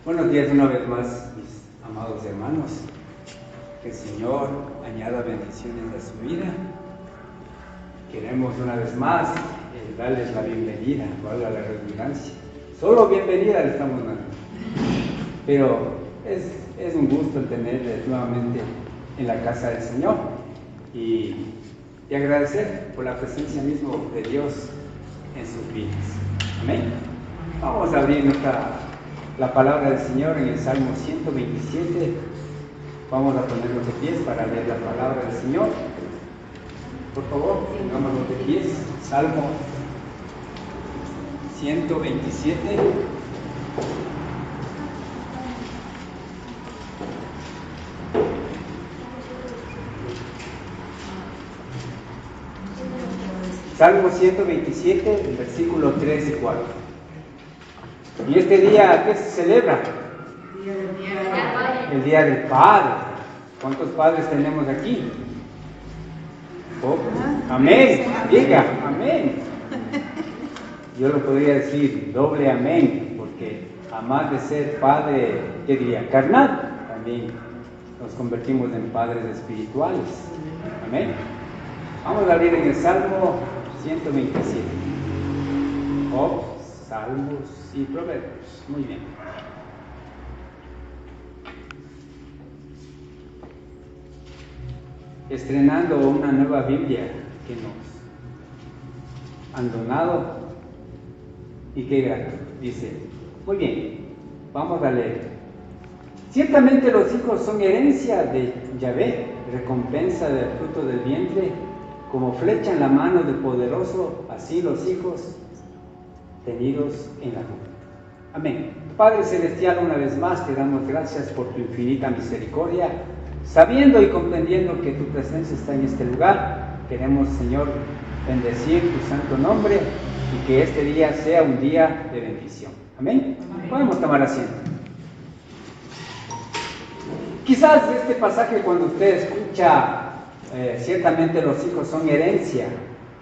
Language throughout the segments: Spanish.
Buenos días una vez más, mis amados hermanos. Que el Señor añada bendiciones a su vida. Queremos una vez más darles la bienvenida, valga la redundancia. Solo bienvenida le estamos dando. Pero es un gusto tenerles nuevamente en la casa del Señor y agradecer por la presencia misma de Dios en sus vidas. Amén. Vamos a abrir la palabra del Señor en el Salmo 127. Vamos a ponernos de pies para leer la palabra del Señor. Por favor, pongámonos de pies. Salmo 127. Salmo 127, versículos 3 y 4. ¿Y este día qué se celebra? El Día del Padre. ¿Cuántos padres tenemos aquí? Pocos. Amén. Diga, amén. Yo lo podría decir doble amén, porque además de ser padre, ¿qué diría? Carnal, también nos convertimos en padres espirituales. Amén. Vamos a abrir en el Salmo 127. Salmos y Proverbios. Muy bien. Estrenando una nueva Biblia que nos han donado y qué grato. Dice, muy bien, vamos a leer. Ciertamente los hijos son herencia de Yahvé, recompensa del fruto del vientre, como flecha en la mano del poderoso, así los hijos tenidos en la juventud. Amén. Padre Celestial, una vez más te damos gracias por tu infinita misericordia. Sabiendo y comprendiendo que tu presencia está en este lugar, queremos, Señor, bendecir tu santo nombre y que este día sea un día de bendición. Amén. Podemos tomar asiento. Quizás este pasaje, cuando usted escucha ciertamente los hijos son herencia,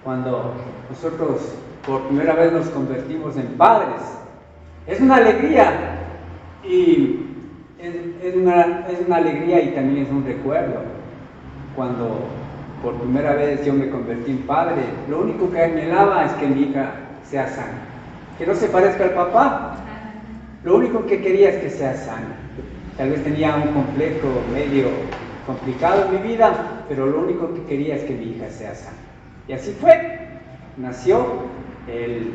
cuando nosotros por primera vez nos convertimos en padres, es una alegría y es una alegría y también es un recuerdo. Cuando por primera vez yo me convertí en padre, lo único que anhelaba es que mi hija sea sana, que no se parezca al papá. Lo único que quería es que sea sana. Tal vez tenía un complejo medio complicado en mi vida, pero lo único que quería es que mi hija sea sana. Y así fue. Nació el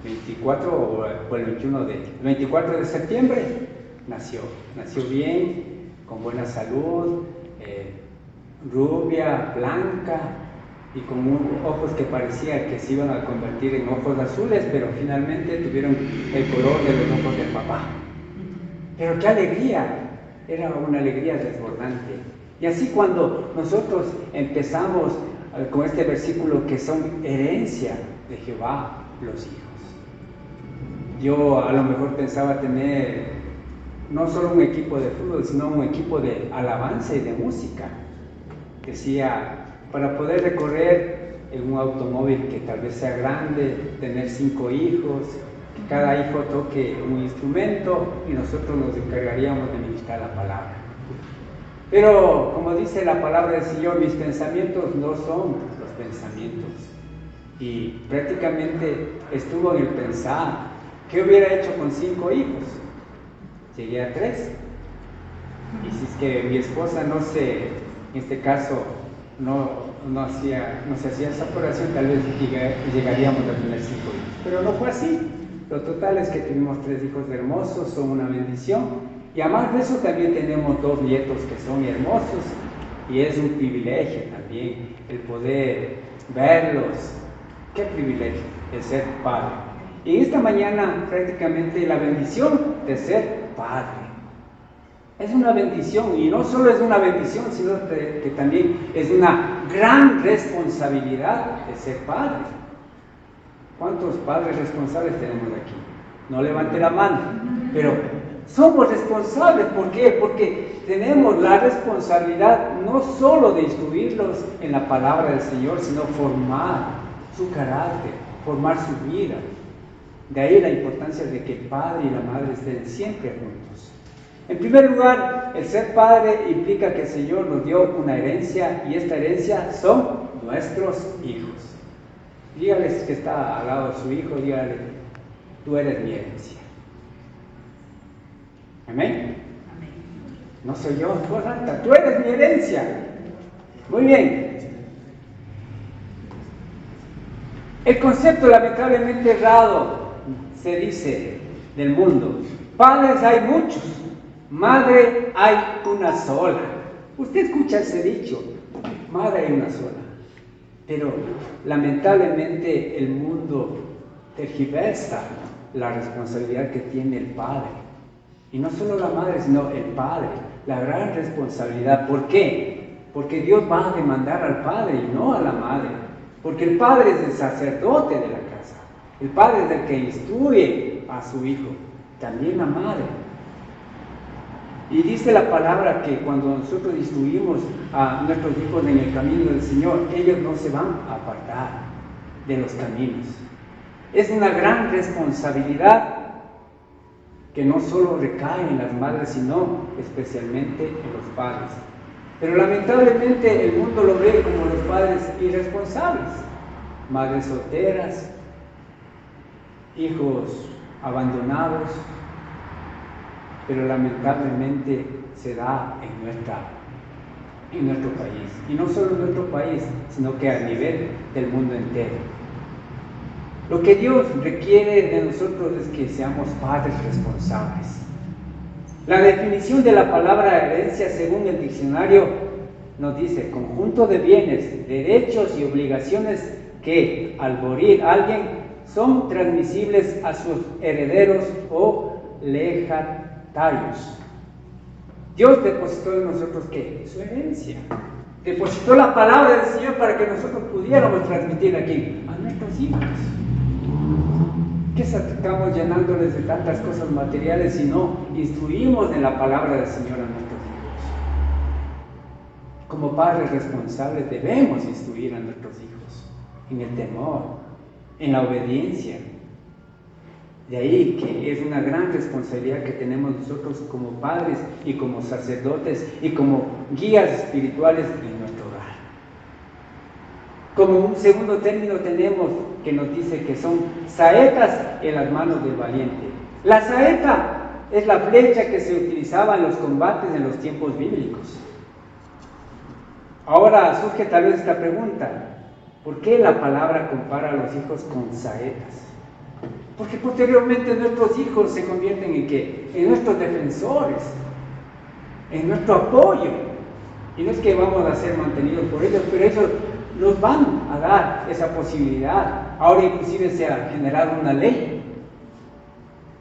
24 de septiembre. Nació bien, con buena salud, rubia, blanca y con ojos que parecía que se iban a convertir en ojos azules, pero finalmente tuvieron el color de los ojos del papá. Pero qué alegría, era una alegría desbordante. Y así cuando nosotros empezamos con este versículo que son herencia de Jehová los hijos. Yo a lo mejor pensaba tener no solo un equipo de fútbol, sino un equipo de alabanza y de música. Decía, para poder recorrer en un automóvil que tal vez sea grande, tener 5 hijos, que cada hijo toque un instrumento y nosotros nos encargaríamos de ministrar la palabra. Pero, como dice la palabra del Señor, mis pensamientos no son los pensamientos. Y prácticamente estuvo en el pensar, ¿qué hubiera hecho con 5 hijos? Llegué a 3. Y si es que mi esposa en este caso, no se hacía esa operación, tal vez llegaríamos a tener 5 hijos. Pero no fue así. Lo total es que tuvimos 3 hijos hermosos, son una bendición. Y además de eso también tenemos 2 nietos que son hermosos. Y es un privilegio también el poder verlos. Qué privilegio el ser padre. Y esta mañana prácticamente la bendición de ser padre. Es una bendición, y no solo es una bendición, sino que también es una gran responsabilidad de ser padre. ¿Cuántos padres responsables tenemos aquí? No levante la mano, pero somos responsables. ¿Por qué? Porque tenemos la responsabilidad no solo de instruirlos en la palabra del Señor, sino formar su carácter, formar su vida. De ahí la importancia de que el padre y la madre estén siempre juntos. En primer lugar, el ser padre implica que el Señor nos dio una herencia y esta herencia son nuestros hijos. Dígales que está al lado de su hijo, dígale, tú eres mi herencia. ¿Amén? No soy yo, tú eres mi herencia. Muy bien. El concepto lamentablemente errado se dice del mundo. Padres hay muchos, madre hay una sola. Usted escucha ese dicho, madre hay una sola. Pero lamentablemente el mundo tergiversa la responsabilidad que tiene el padre. Y no solo la madre, sino el padre. La gran responsabilidad. ¿Por qué? Porque Dios va a demandar al padre y no a la madre. Porque el padre es el sacerdote de la casa. El padre es el que instruye a su hijo. También la madre. Y dice la palabra que cuando nosotros instruimos a nuestros hijos en el camino del Señor, ellos no se van a apartar de los caminos. Es una gran responsabilidad que no solo recae en las madres, sino especialmente en los padres. Pero lamentablemente el mundo lo ve como los padres irresponsables, madres solteras, hijos abandonados, pero lamentablemente se da en nuestro país. Y no solo en nuestro país, sino que a nivel del mundo entero. Lo que Dios requiere de nosotros es que seamos padres responsables. La definición de la palabra herencia, según el diccionario, nos dice conjunto de bienes, derechos y obligaciones que, al morir alguien, son transmisibles a sus herederos o legatarios. Dios depositó en nosotros, ¿qué? Su herencia. Depositó la palabra del Señor para que nosotros pudiéramos transmitir aquí a nuestros hijos. ¿Qué estamos llenándoles de tantas cosas materiales si no instruimos en la palabra del Señor a nuestros hijos? Como padres responsables debemos instruir a nuestros hijos en el temor, en la obediencia. De ahí que es una gran responsabilidad que tenemos nosotros como padres y como sacerdotes y como guías espirituales en nuestro hogar. Como un segundo término tenemos que nos dice que son saetas en las manos del valiente. La saeta es la flecha que se utilizaba en los combates en los tiempos bíblicos. Ahora surge tal vez esta pregunta: ¿por qué la palabra compara a los hijos con saetas? Porque posteriormente nuestros hijos se convierten en ¿qué? En nuestros defensores, en nuestro apoyo. Y no es que vamos a ser mantenidos por ellos, pero ellos nos van a dar esa posibilidad. Ahora inclusive se ha generado una ley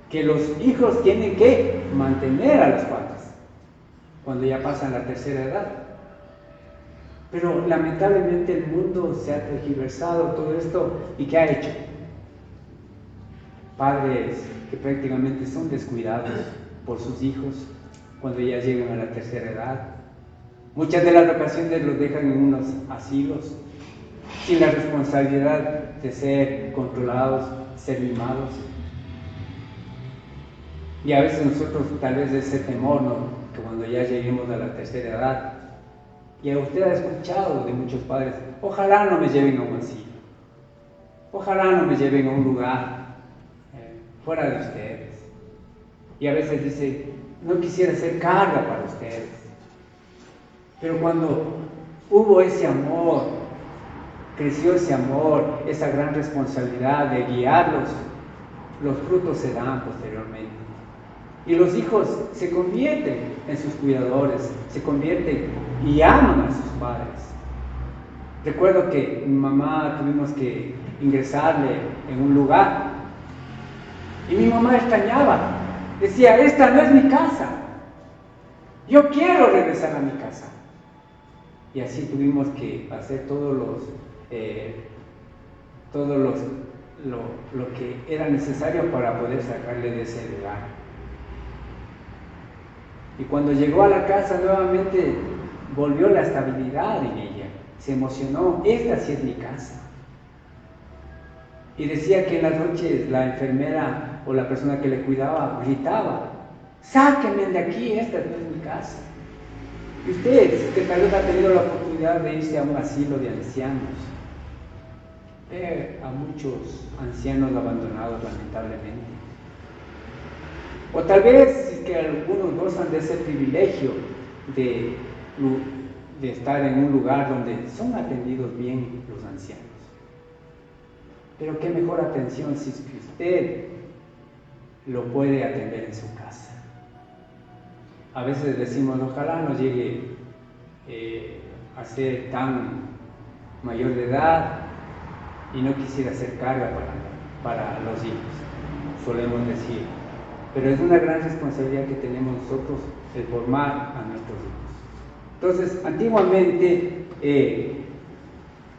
que los hijos tienen que mantener a los padres cuando ya pasan la tercera edad. Pero lamentablemente el mundo se ha tergiversado todo esto. ¿Y qué ha hecho? Padres que prácticamente son descuidados por sus hijos cuando ya llegan a la tercera edad. Muchas de las ocasiones los dejan en unos asilos sin la responsabilidad de ser controlados, ser mimados. Y a veces nosotros tal vez ese temor, ¿no? Que cuando ya lleguemos a la tercera edad, y usted ha escuchado de muchos padres, ojalá no me lleven a un asilo, ojalá no me lleven a un lugar fuera de ustedes. Y a veces dice, no quisiera ser carga para ustedes. Pero cuando hubo ese amor, creció ese amor, esa gran responsabilidad de guiarlos, los frutos se dan posteriormente. Y los hijos se convierten en sus cuidadores, se convierten y aman a sus padres. Recuerdo que mi mamá tuvimos que ingresarle en un lugar y mi mamá extrañaba, decía, esta no es mi casa, yo quiero regresar a mi casa. Y así tuvimos que hacer lo que era necesario para poder sacarle de ese lugar. Y cuando llegó a la casa nuevamente volvió la estabilidad en ella, se emocionó, esta sí es mi casa. Y decía que en las noches la enfermera o la persona que le cuidaba gritaba: sáquenme de aquí, esta no es mi casa. Y usted, que tal vez ha tenido la oportunidad de irse a un asilo de ancianos, ve a muchos ancianos abandonados lamentablemente. O tal vez es que algunos gozan de ese privilegio de estar en un lugar donde son atendidos bien los ancianos. Pero qué mejor atención si es que usted lo puede atender en su casa. A veces decimos: ojalá no llegue a ser tan mayor de edad y no quisiera ser carga para los hijos, solemos decir. Pero es una gran responsabilidad que tenemos nosotros el formar a nuestros hijos. Entonces, antiguamente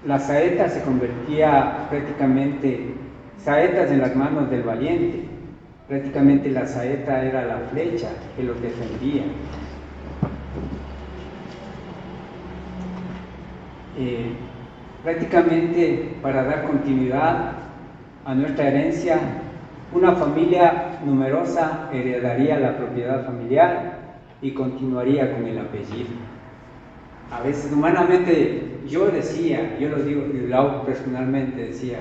la saeta se convertía prácticamente, saetas en las manos del valiente. Prácticamente la saeta era la flecha que los defendía. Prácticamente, para dar continuidad a nuestra herencia, una familia numerosa heredaría la propiedad familiar y continuaría con el apellido. A veces humanamente yo lo digo, yo personalmente decía: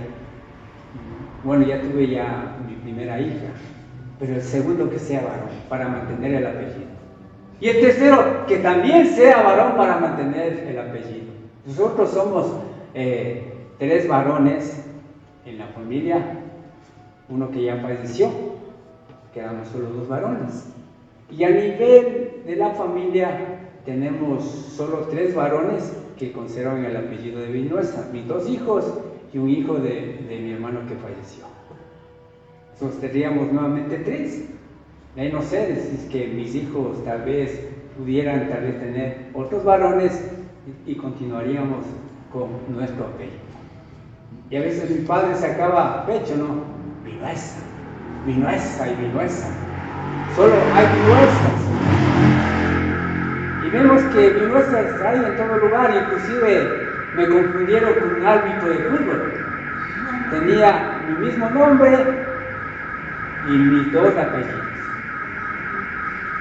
bueno, ya tuve ya mi primera hija, pero el segundo que sea varón para mantener el apellido. Y el tercero que también sea varón para mantener el apellido. Nosotros somos 3 varones en la familia, uno que ya falleció, quedamos solo 2 varones. Y a nivel de la familia tenemos solo 3 varones que conservan el apellido de Vinuesa, mis 2 hijos y un hijo de mi hermano que falleció. Sostendríamos nuevamente 3. Ahí no sé si es que mis hijos tal vez pudieran tener otros varones y continuaríamos con nuestro apellido. Y a veces mi padre sacaba pecho, ¿no? Vinuesa, Vinuesa y Vinuesa. Solo hay Vinuesas. Y vemos que Vinuesas hay en todo lugar, inclusive me confundieron con un árbitro de fútbol. Tenía mi mismo nombre y mis 2 apellidos.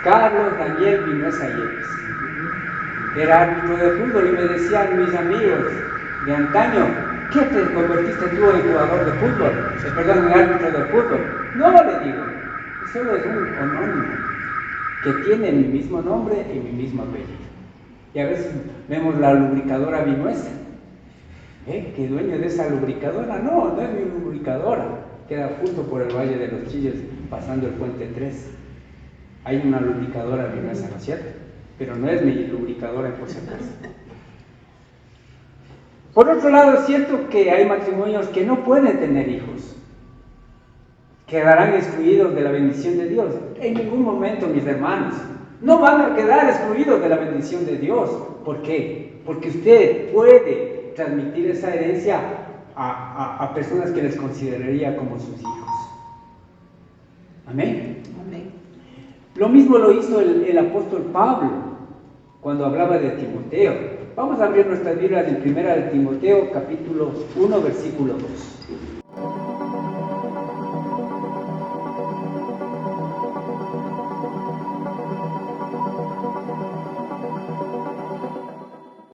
Carlos Daniel Vinuesa Yepes. Era árbitro de fútbol y me decían mis amigos de antaño: ¿qué te convertiste tú en jugador de fútbol? En árbitro de fútbol. No, le digo, solo es un homónimo que tiene mi mismo nombre y mi mismo apellido. Y a veces vemos la lubricadora Vinuesa. ¿Qué dueño de esa lubricadora? No es mi lubricadora. Queda justo por el Valle de los Chillos, pasando el Puente 3. Hay una lubricadora Vinuesa, ¿no es cierto? Pero no es mi lubricadora, por si acaso. Por otro lado, es cierto que hay matrimonios que no pueden tener hijos. Quedarán excluidos de la bendición de Dios. En ningún momento, mis hermanos, no van a quedar excluidos de la bendición de Dios. ¿Por qué? Porque usted puede transmitir esa herencia a personas que les consideraría como sus hijos. Amén. Amén. Lo mismo lo hizo el apóstol Pablo cuando hablaba de Timoteo. Vamos a abrir nuestras Biblias en 1 de Timoteo, capítulo 1, versículo 2.